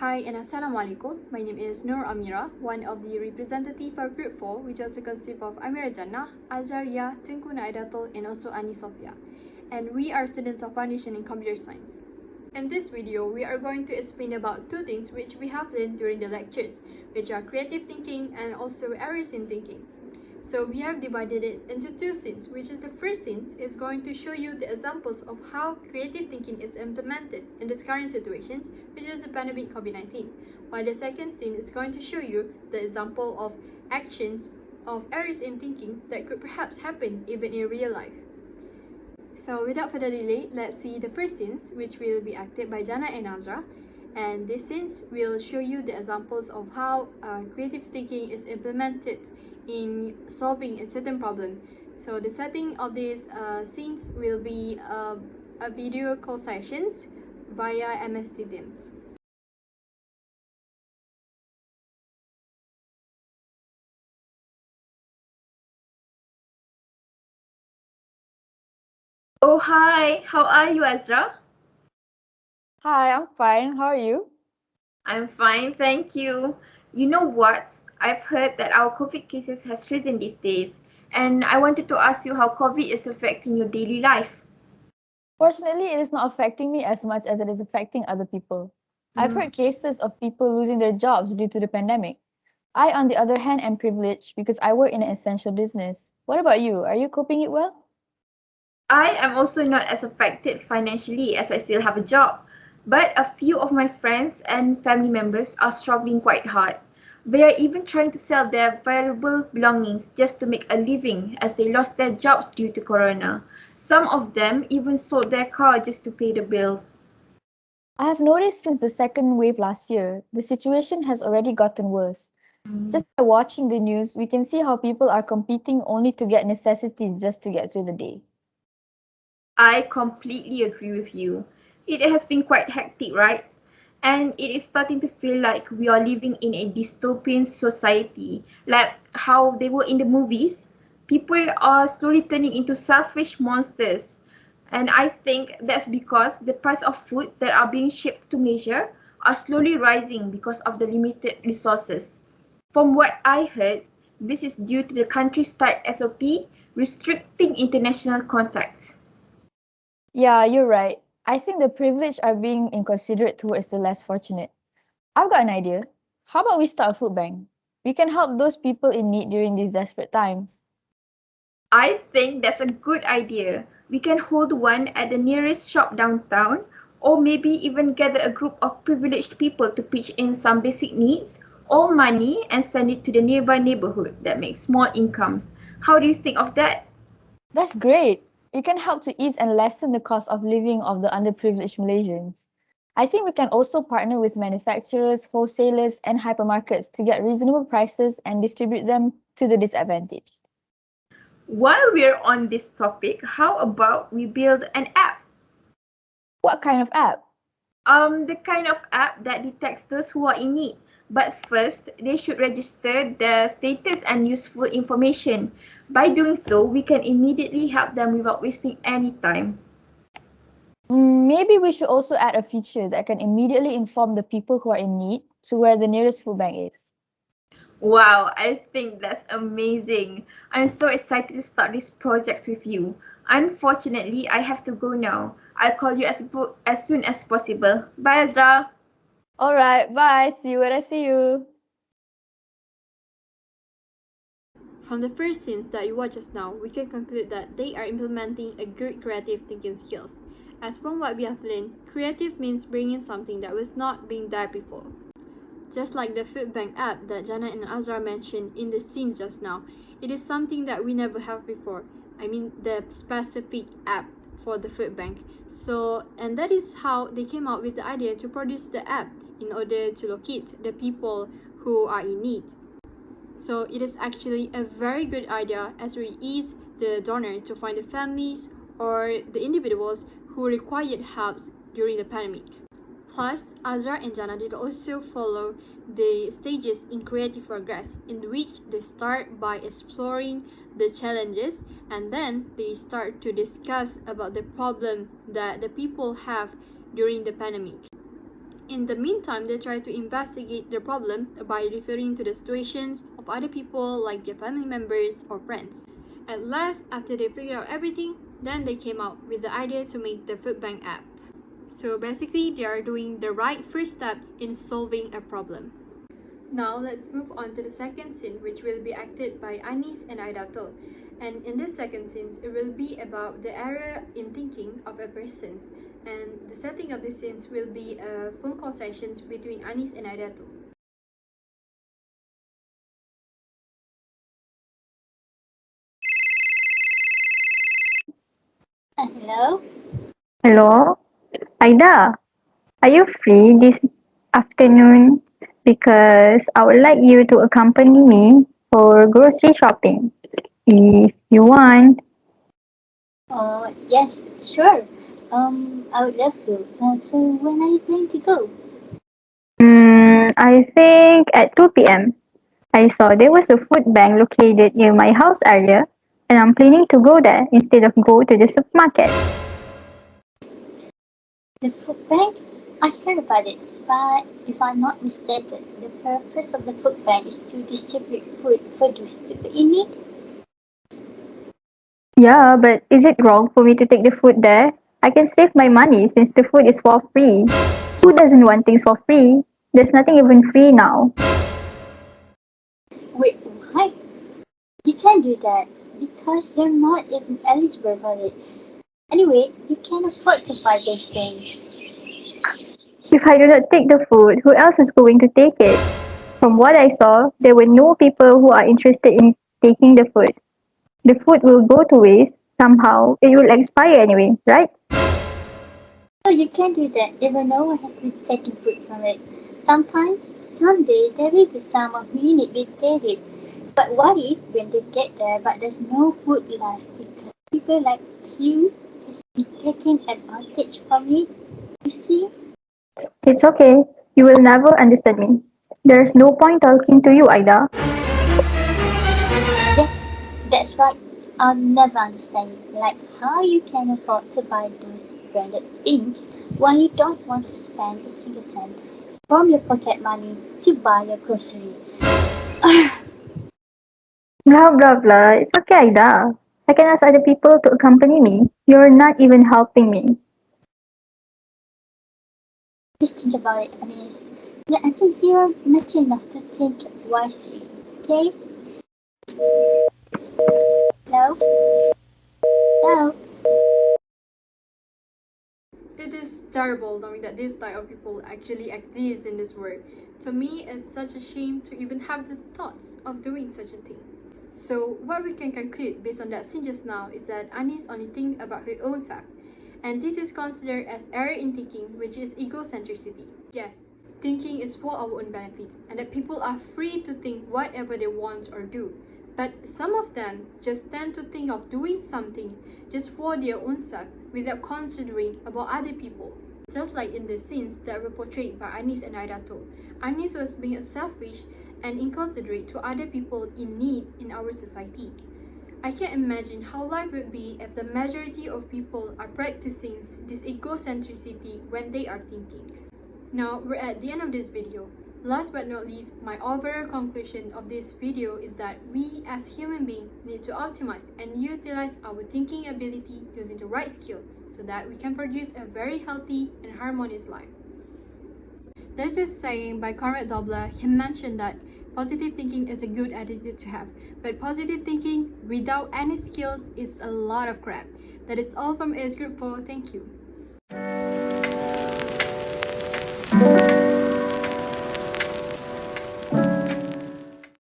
Hi and Assalamualaikum. My name is Nur Amira, one of the representative for Group 4, which also consists of Amira Jannah, Azaria, Tengku Naidatul, and also Ani Sofia. And we are students of Foundation in Computer Science. In this video, we are going to explain about two things which we have learned during the lectures, which are creative thinking and also errors in thinking. So we have divided it into two scenes, which is the first scene is going to show you the examples of how creative thinking is implemented in this current situations, which is the pandemic COVID-19. While the second scene is going to show you the example of actions of errors in thinking that could perhaps happen even in real life. So without further delay, let's see the first scenes, which will be acted by Jana and Azra. And this scenes will show you the examples of how creative thinking is implemented in solving a certain problem. So the setting of these scenes will be a video call sessions via MS Teams. Oh, hi. How are you, Azra? Hi, I'm fine. How are you? I'm fine, thank you. You know what? I've heard that our COVID cases has risen these days, and I wanted to ask you how COVID is affecting your daily life. Fortunately, it is not affecting me as much as it is affecting other people. I've Mm, heard cases of people losing their jobs due to the pandemic. I, on the other hand, am privileged because I work in an essential business. What about you? Are you coping it well? I am also not as affected financially as I still have a job, but a few of my friends and family members are struggling quite hard. They are even trying to sell their valuable belongings just to make a living as they lost their jobs due to corona. Some of them even sold their car just to pay the bills. I have noticed since the second wave last year, the situation has already gotten worse. Just by watching the news, we can see how people are competing only to get necessities just to get through the day. I completely agree with you. It has been quite hectic, right? And it is starting to feel like we are living in a dystopian society, like how they were in the movies. People are slowly turning into selfish monsters. And I think that's because the price of food that are being shipped to Malaysia are slowly rising because of the limited resources. From what I heard, this is due to the country's tight SOP restricting international contacts. Yeah, you're right. I think the privileged are being inconsiderate towards the less fortunate. I've got an idea. How about we start a food bank? We can help those people in need during these desperate times. I think that's a good idea. We can hold one at the nearest shop downtown, or maybe even gather a group of privileged people to pitch in some basic needs or money and send it to the nearby neighborhood that makes small incomes. How do you think of that? That's great. It can help to ease and lessen the cost of living of the underprivileged Malaysians. I think we can also partner with manufacturers, wholesalers, and hypermarkets to get reasonable prices and distribute them to the disadvantaged. While we're on this topic, how about we build an app? What kind of app? The kind of app that detects those who are in need. But first, they should register their status and useful information. By doing so, we can immediately help them without wasting any time. Maybe we should also add a feature that can immediately inform the people who are in need to where the nearest food bank is. Wow, I think that's amazing. I'm so excited to start this project with you. Unfortunately, I have to go now. I'll call you as soon as possible. Bye, Ezra. All right, bye. See you when I see you. From the first scenes that you watched just now, we can conclude that they are implementing a good creative thinking skills. As from what we have learned, creative means bringing something that was not being there before. Just like the food bank app that Jana and Azra mentioned in the scenes just now, it is something that we never have before. I mean the specific app for the food bank. And that is how they came up with the idea to produce the app in order to locate the people who are in need. So it is actually a very good idea as we ease the donor to find the families or the individuals who required help during the pandemic. Plus, Azra and Jana did also follow the stages in creative progress, in which they start by exploring the challenges and then they start to discuss about the problem that the people have during the pandemic. In the meantime, they try to investigate the problem by referring to the situations of other people like their family members or friends. At last, after they figured out everything, then they came out with the idea to make the food bank app. So basically, they are doing the right first step in solving a problem. Now let's move on to the second scene, which will be acted by Anis and Aidatul. And in this second scene, it will be about the error in thinking of a person. And the setting of this scenes will be a phone call sessions between Anis and Aidatul. Hello? Hello, Aida. Are you free this afternoon? Because I would like you to accompany me for grocery shopping. If you want. Yes, sure. I would love to. So when are you planning to go? I think at 2 p.m. I saw there was a food bank located near my house area, and I'm planning to go there instead of go to the supermarket. The food bank? I heard about it, but if I'm not mistaken, the purpose of the food bank is to distribute food for those people in need. Yeah, but is it wrong for me to take the food there? I can save my money since the food is for free. Who doesn't want things for free? There's nothing even free now. Wait, what? You can't do that because you're not even eligible for it. Anyway, you can afford to buy those things. If I do not take the food, who else is going to take it? From what I saw, there were no people who are interested in taking the food. The food will go to waste. Somehow, it will expire anyway, right? No, you can't do that even no one has been taking food from it. Sometime, someday, there will be someone who need will get it. But what if when they get there but there's no food left because people like you has been taking advantage from it? You see? It's okay. You will never understand me. There's no point talking to you, Ida. Yes, that's right. I'll never understand you. Like how you can afford to buy those branded things while you don't want to spend a single cent from your pocket money to buy your grocery. Blah blah blah. It's okay, Ida. I can ask other people to accompany me. You're not even helping me. Just think about it, Anis. Yeah, until you're mature enough to think wisely. Okay? Hello? Hello? It is terrible knowing that this type of people actually exist in this world. To me, it's such a shame to even have the thoughts of doing such a thing. So, what we can conclude based on that scene just now is that Anis only thinks about her own self. And this is considered as error in thinking, which is egocentricity. Yes, thinking is for our own benefit, and that people are free to think whatever they want or do. But some of them just tend to think of doing something just for their own self without considering about other people. Just like in the scenes that were portrayed by Anis and Aidatul, Anis was being selfish and inconsiderate to other people in need in our society. I can't imagine how life would be if the majority of people are practicing this egocentricity when they are thinking. Now, we're at the end of this video. Last but not least, my overall conclusion of this video is that we as human beings need to optimize and utilize our thinking ability using the right skill so that we can produce a very healthy and harmonious life. There's this saying by Conrad Dobler. He mentioned that positive thinking is a good attitude to have, but positive thinking without any skills is a lot of crap. That is all from AS Group 4. Thank you.